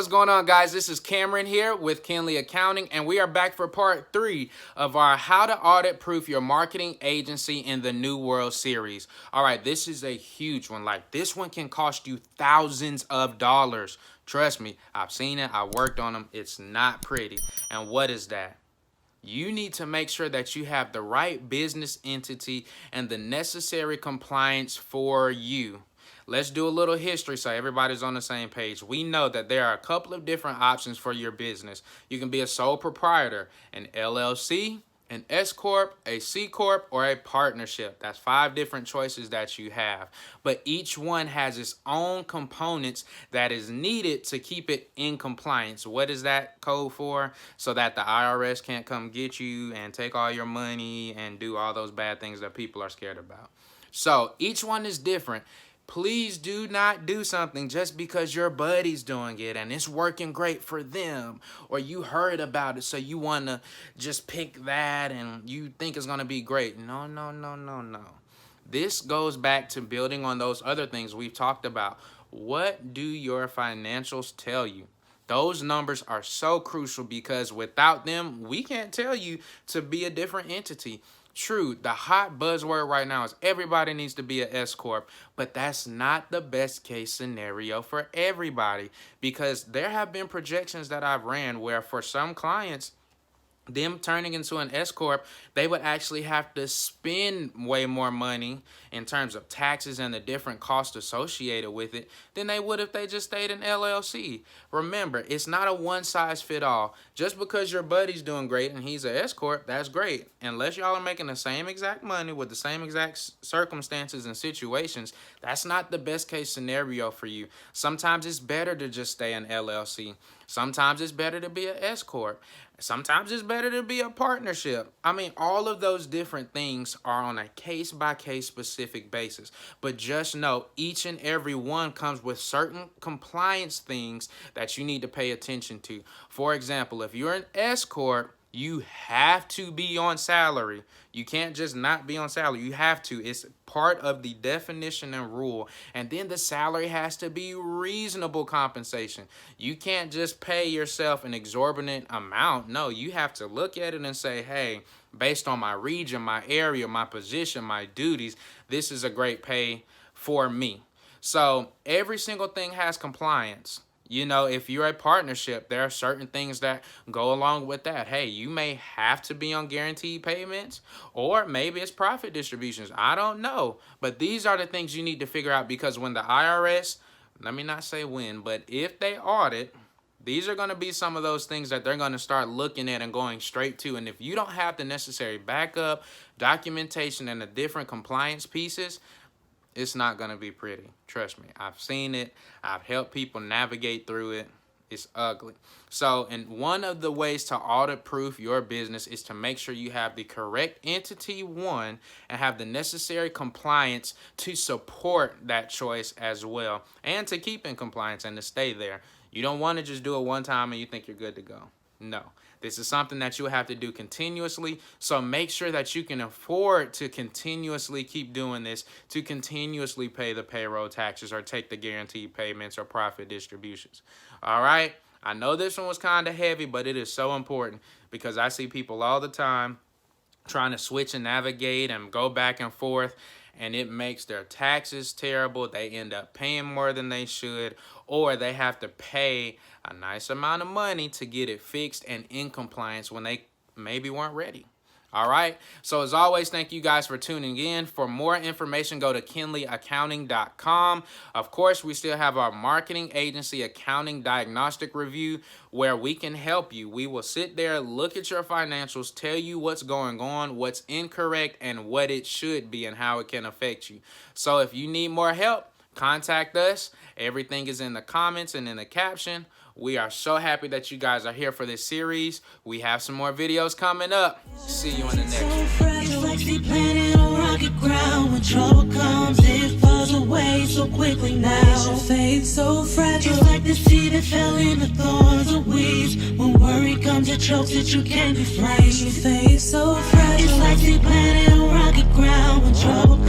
what's going on, guys? This is Cameron here with Kinley Accounting, and we are back for part 3 of our How to Audit Proof Your Marketing Agency in the New World series. All right, this is a huge one. Like, this one can cost you thousands of dollars. Trust me, I've seen it. I worked on them. It's not pretty. And what is that? You need to make sure that you have the right business entity and the necessary compliance for you. Let's do a little history so everybody's on the same page. We know that there are a couple of different options for your business. You can be a sole proprietor, an LLC, an S Corp, a C Corp, or a partnership. That's 5 different choices that you have. But each one has its own components that is needed to keep it in compliance. What is that code for? So that the IRS can't come get you and take all your money and do all those bad things that people are scared about. So each one is different. Please do not do something just because your buddy's doing it and it's working great for them, or you heard about it so you want to just pick that and you think it's going to be great. No. This goes back to building on those other things we've talked about. What do your financials tell you? Those numbers are so crucial because without them, we can't tell you to be a different entity. True, the hot buzzword right now is everybody needs to be an S Corp, but that's not the best case scenario for everybody, because there have been projections that I've ran where for some clients, them turning into an S Corp, they would actually have to spend way more money in terms of taxes and the different costs associated with it than they would if they just stayed in LLC. Remember, it's not a one-size-fit-all. Just because your buddy's doing great and he's an S Corp, that's great. Unless y'all are making the same exact money with the same exact circumstances and situations, that's not the best case scenario for you. Sometimes it's better to just stay in LLC. Sometimes it's better to be an S Corp. Sometimes it's better to be a partnership. I mean, all of those different things are on a case-by-case specific basis. But just know each and every one comes with certain compliance things that you need to pay attention to. For example, if you're an S Corp, you have to be on salary. You can't just not be on salary. You have to. It's part of the definition and rule. And then the salary has to be reasonable compensation. You can't just pay yourself an exorbitant amount. No, you have to look at it and say, hey, based on my region, my area, my position, my duties, this is a great pay for me. So every single thing has compliance. You know, if you're a partnership, there are certain things that go along with that. Hey, you may have to be on guaranteed payments, or maybe it's profit distributions. I don't know. But these are the things you need to figure out, because when the IRS, let me not say when, but if they audit, these are going to be some of those things that they're going to start looking at and going straight to. And if you don't have the necessary backup, documentation, and the different compliance pieces, it's not going to be pretty. Trust me. I've seen it. I've helped people navigate through it. It's ugly. So, and one of the ways to audit proof your business is to make sure you have the correct entity, one, and have the necessary compliance to support that choice as well, and to keep in compliance and to stay there. You don't want to just do it one time and you think you're good to go. No. This is something that you'll have to do continuously, so make sure that you can afford to continuously keep doing this, to continuously pay the payroll taxes or take the guaranteed payments or profit distributions. All right? I know this one was kind of heavy, but it is so important because I see people all the time trying to switch and navigate and go back and forth, and it makes their taxes terrible. They end up paying more than they should, or they have to pay a nice amount of money to get it fixed and in compliance when they maybe weren't ready. All right. So as always, thank you guys for tuning in. For more information, go to KinleyAccounting.com. Of course, we still have our marketing agency accounting diagnostic review where we can help you. We will sit there, look at your financials, tell you what's going on, what's incorrect, and what it should be and how it can affect you. So if you need more help, contact us. Everything is in the comments and in the caption. We are so happy that you guys are here for this series. We have some more videos coming up. See you in the next one. It's like they planted on rocky ground. When trouble comes, it falls away so quickly now. Your faith so fragile. It's like the seed that fell in the thorns or weeds. When worry comes, it chokes it, you can't be free. Your faith so fragile. It's like they planted on rocky ground. When trouble